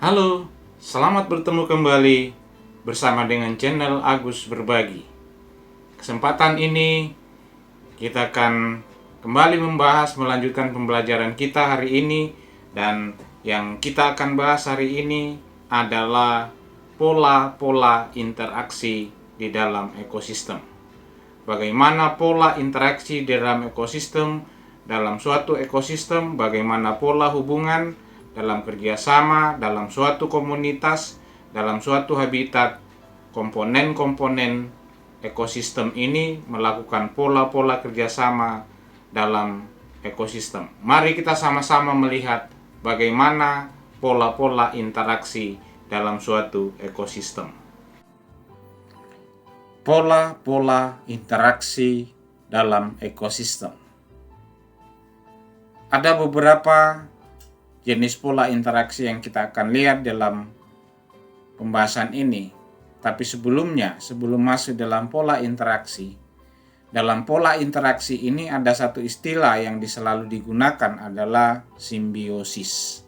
Halo, selamat bertemu kembali bersama dengan channel Agus Berbagi. Kesempatan ini kita akan kembali melanjutkan pembelajaran kita hari ini, dan yang kita akan bahas hari ini adalah pola-pola interaksi di dalam ekosistem. Bagaimana pola interaksi di dalam ekosistem, dalam suatu ekosistem, bagaimana pola hubungan dalam kerjasama, dalam suatu komunitas, dalam suatu habitat, komponen-komponen ekosistem ini melakukan pola-pola kerjasama dalam ekosistem. Mari kita sama-sama melihat bagaimana pola-pola interaksi dalam suatu ekosistem. Pola-pola interaksi dalam ekosistem. Ada beberapa jenis pola interaksi yang kita akan lihat dalam pembahasan ini. Tapi sebelum masuk dalam pola interaksi, dalam pola interaksi ini ada satu istilah yang selalu digunakan adalah simbiosis.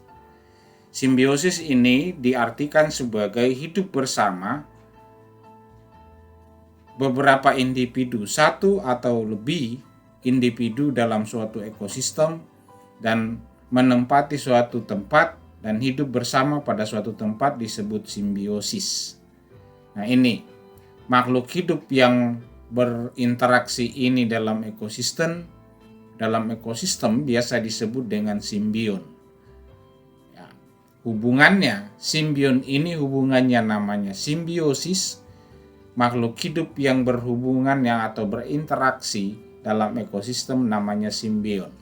Simbiosis ini diartikan sebagai hidup bersama beberapa individu, satu atau lebih individu dalam suatu ekosistem, dan menempati suatu tempat dan hidup bersama pada suatu tempat disebut simbiosis. Nah, ini makhluk hidup yang berinteraksi ini dalam ekosistem biasa disebut dengan simbion. Ya, hubungannya simbion ini namanya simbiosis. Makhluk hidup yang berhubungan atau berinteraksi dalam ekosistem namanya simbion.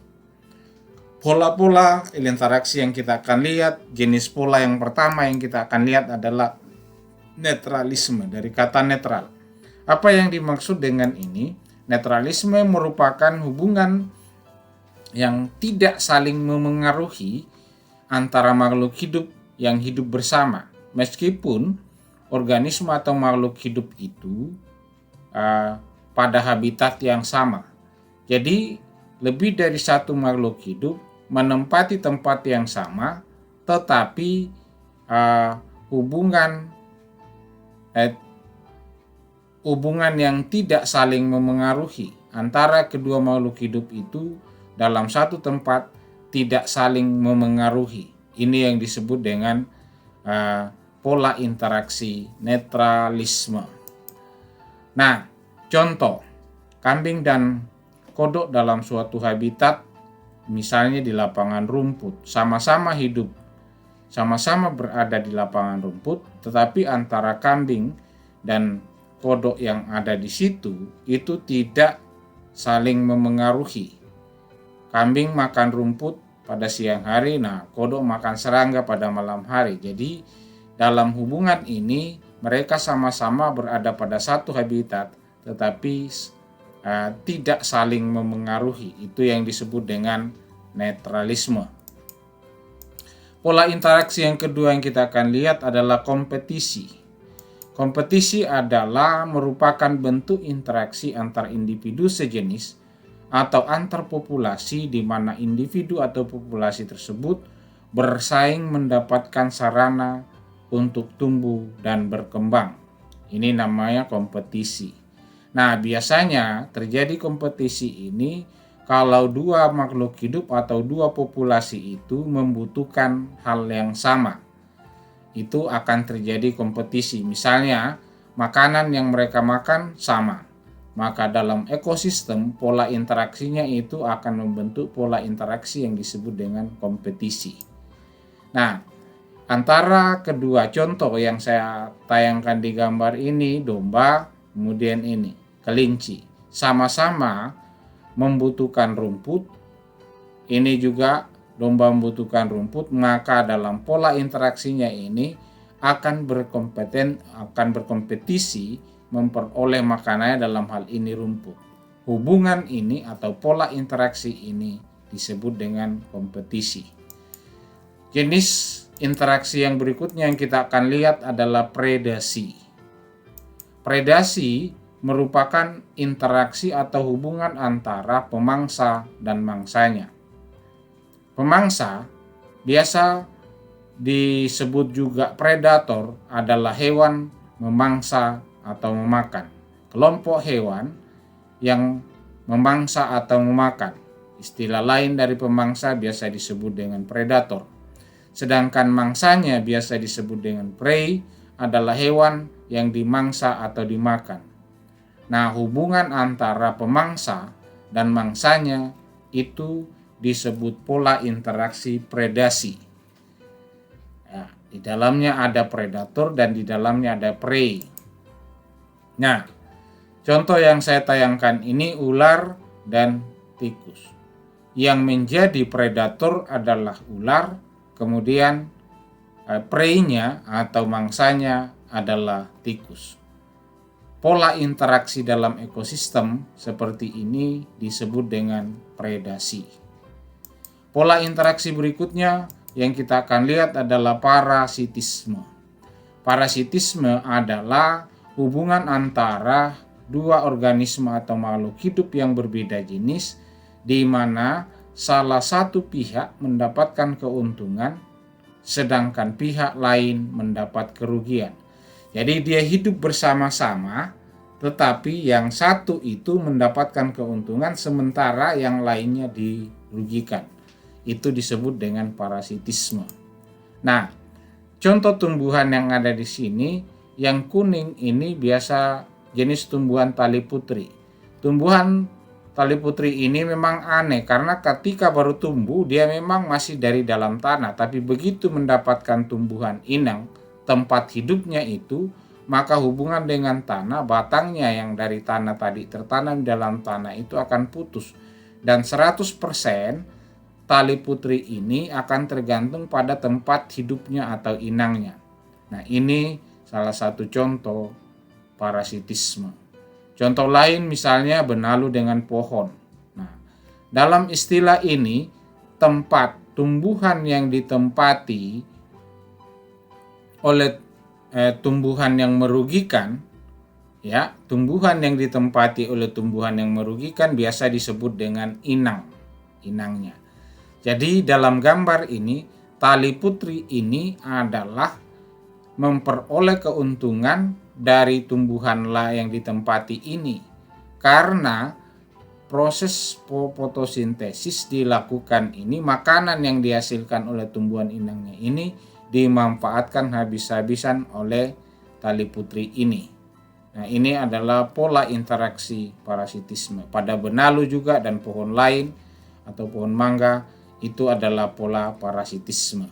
Pola-pola interaksi yang kita akan lihat, jenis pola yang pertama yang kita akan lihat adalah netralisme, dari kata netral. Apa yang dimaksud dengan ini? Netralisme merupakan hubungan yang tidak saling memengaruhi antara makhluk hidup yang hidup bersama, meskipun organisme atau makhluk hidup itu pada habitat yang sama. Jadi lebih dari satu makhluk hidup menempati tempat yang sama, tetapi hubungan yang tidak saling memengaruhi antara kedua makhluk hidup itu dalam satu tempat tidak saling memengaruhi. Ini yang disebut dengan pola interaksi netralisme. Nah, contoh kambing dan kodok dalam suatu habitat, misalnya di lapangan rumput, sama-sama hidup, sama-sama berada di lapangan rumput, tetapi antara kambing dan kodok yang ada di situ itu tidak saling memengaruhi. Kambing makan rumput pada siang hari, kodok makan serangga pada malam hari. Jadi dalam hubungan ini mereka sama-sama berada pada satu habitat, tetapi tidak saling memengaruhi. Itu yang disebut dengan netralisme. Pola interaksi yang kedua yang kita akan lihat adalah kompetisi. Kompetisi adalah merupakan bentuk interaksi antar individu sejenis atau antar populasi di mana individu atau populasi tersebut bersaing mendapatkan sarana untuk tumbuh dan berkembang. Ini namanya kompetisi. Nah, biasanya terjadi kompetisi ini kalau dua makhluk hidup atau dua populasi itu membutuhkan hal yang sama. Itu akan terjadi kompetisi. Misalnya, makanan yang mereka makan sama. Maka dalam ekosistem, pola interaksinya itu akan membentuk pola interaksi yang disebut dengan kompetisi. Nah, antara kedua contoh yang saya tayangkan di gambar ini, domba, kemudian ini kelinci, sama-sama membutuhkan rumput. Ini juga domba membutuhkan rumput, maka dalam pola interaksinya ini akan berkompetisi memperoleh makanannya, dalam hal ini rumput. Hubungan ini atau pola interaksi ini disebut dengan kompetisi. Jenis interaksi yang berikutnya yang kita akan lihat adalah predasi. Predasi merupakan interaksi atau hubungan antara pemangsa dan mangsanya. Pemangsa biasa disebut juga predator adalah hewan memangsa atau memakan. Kelompok hewan yang memangsa atau memakan. Istilah lain dari pemangsa biasa disebut dengan predator. Sedangkan mangsanya biasa disebut dengan prey, adalah hewan yang dimangsa atau dimakan. Nah, hubungan antara pemangsa dan mangsanya itu disebut pola interaksi predasi. Ya, di dalamnya ada predator dan di dalamnya ada prey. Nah, contoh yang saya tayangkan ini ular dan tikus. Yang menjadi predator adalah ular, kemudian prey-nya atau mangsanya adalah tikus. Pola interaksi dalam ekosistem seperti ini disebut dengan predasi. Pola interaksi berikutnya yang kita akan lihat adalah parasitisme. Parasitisme adalah hubungan antara dua organisme atau makhluk hidup yang berbeda jenis, di mana salah satu pihak mendapatkan keuntungan sedangkan pihak lain mendapat kerugian. Jadi dia hidup bersama-sama, tetapi yang satu itu mendapatkan keuntungan sementara yang lainnya dirugikan. Itu disebut dengan parasitisme. Nah, contoh tumbuhan yang ada di sini, yang kuning ini biasa jenis tumbuhan tali putri. Tumbuhan tali putri ini memang aneh karena ketika baru tumbuh dia memang masih dari dalam tanah, tapi begitu mendapatkan tumbuhan inang, tempat hidupnya itu, maka hubungan dengan tanah, batangnya yang dari tanah tadi tertanam dalam tanah itu akan putus. Dan 100% tali putri ini akan tergantung pada tempat hidupnya atau inangnya. Nah, ini salah satu contoh parasitisme. Contoh lain misalnya benalu dengan pohon. Nah, dalam istilah ini, tempat tumbuhan yang ditempati oleh tumbuhan yang merugikan, ya, tumbuhan yang ditempati oleh tumbuhan yang merugikan biasa disebut dengan inangnya. Jadi dalam gambar ini, tali putri ini adalah memperoleh keuntungan dari tumbuhan yang ditempati ini karena proses fotosintesis dilakukan ini, makanan yang dihasilkan oleh tumbuhan inangnya ini dimanfaatkan habis-habisan oleh tali putri ini. Nah, ini adalah pola interaksi parasitisme. Pada benalu juga dan pohon lain atau pohon mangga itu adalah pola parasitisme.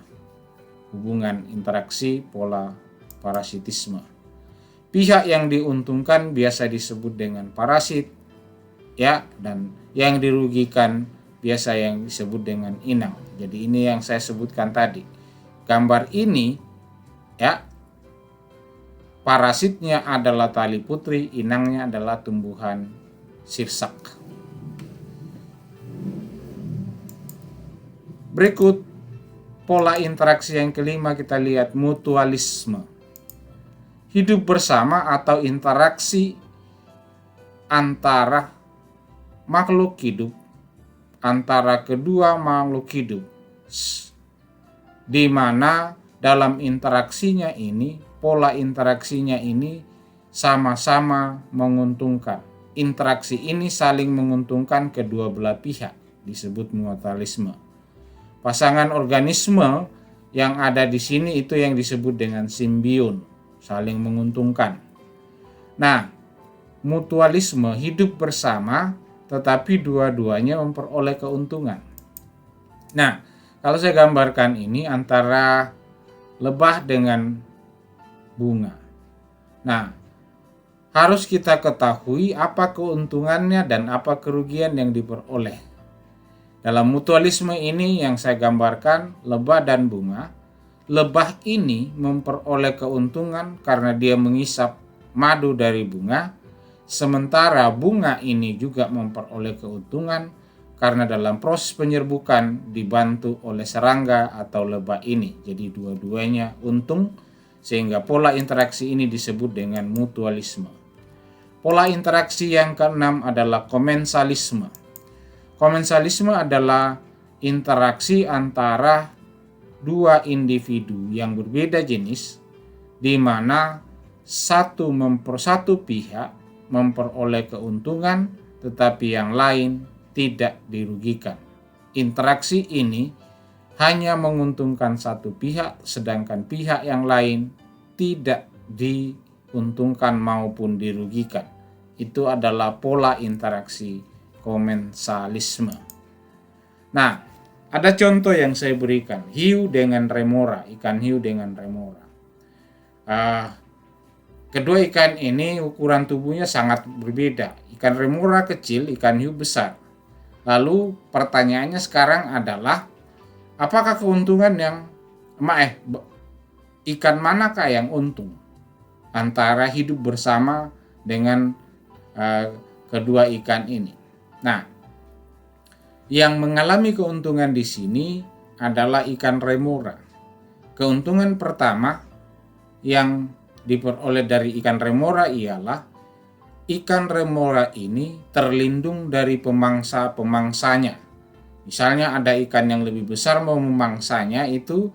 Hubungan interaksi pola parasitisme. Pihak yang diuntungkan biasa disebut dengan parasit, ya, dan yang dirugikan biasa yang disebut dengan inang. Jadi ini yang saya sebutkan tadi. Gambar ini, ya, parasitnya adalah tali putri, inangnya adalah tumbuhan sirsak. Berikut pola interaksi yang kelima, kita lihat mutualisme. Hidup bersama atau interaksi antara makhluk hidup, antara kedua makhluk hidup, di mana dalam interaksinya ini, pola interaksinya ini sama-sama menguntungkan. Interaksi ini saling menguntungkan kedua belah pihak, disebut mutualisme. Pasangan organisme yang ada di sini itu yang disebut dengan simbion, saling menguntungkan. Nah, mutualisme hidup bersama tetapi dua-duanya memperoleh keuntungan. Nah, kalau saya gambarkan ini antara lebah dengan bunga. Nah, harus kita ketahui apa keuntungannya dan apa kerugian yang diperoleh. Dalam mutualisme ini yang saya gambarkan lebah dan bunga, lebah ini memperoleh keuntungan karena dia mengisap madu dari bunga, sementara bunga ini juga memperoleh keuntungan karena dalam proses penyerbukan dibantu oleh serangga atau lebah ini. Jadi dua-duanya untung, sehingga pola interaksi ini disebut dengan mutualisme. Pola interaksi yang keenam adalah komensalisme. Komensalisme adalah interaksi antara dua individu yang berbeda jenis, di mana satu pihak memperoleh keuntungan tetapi yang lain tidak dirugikan. Interaksi ini hanya menguntungkan satu pihak, sedangkan pihak yang lain tidak diuntungkan maupun dirugikan. Itu adalah pola interaksi komensalisme. Nah, ada contoh yang saya berikan, hiu dengan remora, ikan hiu dengan remora. Kedua ikan ini ukuran tubuhnya sangat berbeda. Ikan remora kecil, ikan hiu besar. Lalu pertanyaannya sekarang adalah, apakah keuntungan ikan manakah yang untung antara hidup bersama dengan kedua ikan ini? Nah, yang mengalami keuntungan di sini adalah ikan remora. Keuntungan pertama yang diperoleh dari ikan remora ialah ikan remora ini terlindung dari pemangsa-pemangsanya. Misalnya ada ikan yang lebih besar mau memangsanya itu,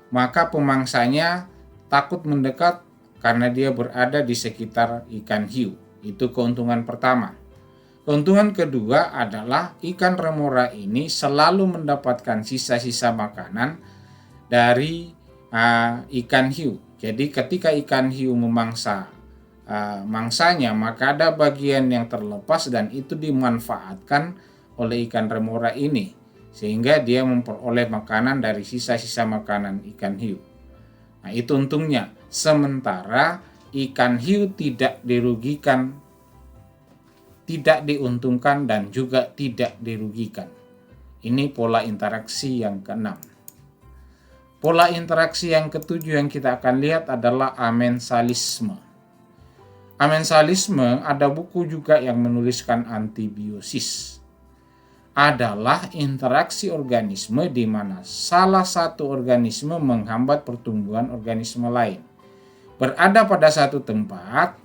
maka pemangsanya takut mendekat karena dia berada di sekitar ikan hiu. Itu keuntungan pertama. Keuntungan kedua adalah ikan remora ini selalu mendapatkan sisa-sisa makanan dari ikan hiu. Jadi ketika ikan hiu memangsa mangsanya, maka ada bagian yang terlepas dan itu dimanfaatkan oleh ikan remora ini, sehingga dia memperoleh makanan dari sisa-sisa makanan ikan hiu. Nah, itu untungnya. Sementara ikan hiu tidak dirugikan, tidak diuntungkan, dan juga tidak dirugikan. Ini pola interaksi yang keenam. Pola interaksi yang ketujuh yang kita akan lihat adalah amensalisme. Amensalisme, ada buku juga yang menuliskan antibiosis. Adalah interaksi organisme di mana salah satu organisme menghambat pertumbuhan organisme lain. Berada pada satu tempat,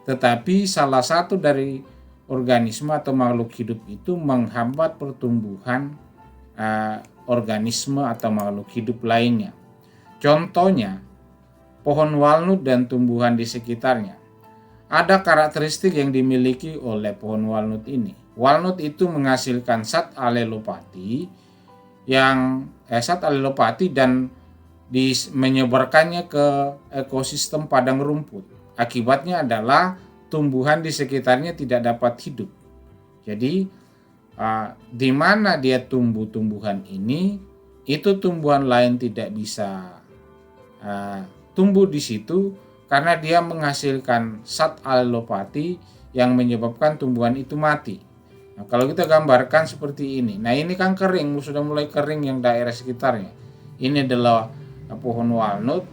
tetapi salah satu dari organisme atau makhluk hidup itu menghambat pertumbuhan organisme atau makhluk hidup lainnya. Contohnya, pohon walnut dan tumbuhan di sekitarnya. Ada karakteristik yang dimiliki oleh pohon walnut ini. Walnut itu menghasilkan zat alelopati dan menyebarkannya ke ekosistem padang rumput. Akibatnya adalah tumbuhan di sekitarnya tidak dapat hidup. Jadi di mana dia tumbuhan ini, itu tumbuhan lain tidak bisa tumbuh di situ karena dia menghasilkan zat alelopati yang menyebabkan tumbuhan itu mati. Nah, kalau kita gambarkan seperti ini, nah ini kan kering, sudah mulai kering yang daerah sekitarnya. Ini adalah pohon walnut.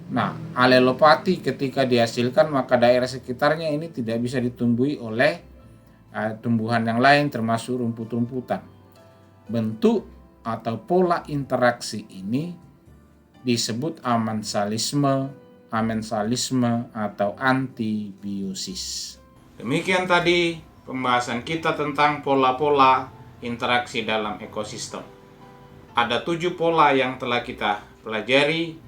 Nah, alelopati ketika dihasilkan, maka daerah sekitarnya ini tidak bisa ditumbuhi oleh tumbuhan yang lain termasuk rumput-rumputan. Bentuk atau pola interaksi ini disebut amensalisme atau antibiosis. Demikian tadi pembahasan kita tentang pola-pola interaksi dalam ekosistem. Ada 7 pola yang telah kita pelajari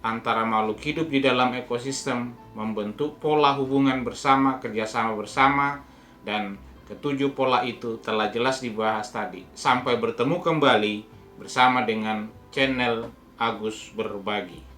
antara makhluk hidup di dalam ekosistem, membentuk pola hubungan bersama, kerjasama bersama, dan ketujuh pola itu telah jelas dibahas tadi. Sampai bertemu kembali bersama dengan channel Agus Berbagi.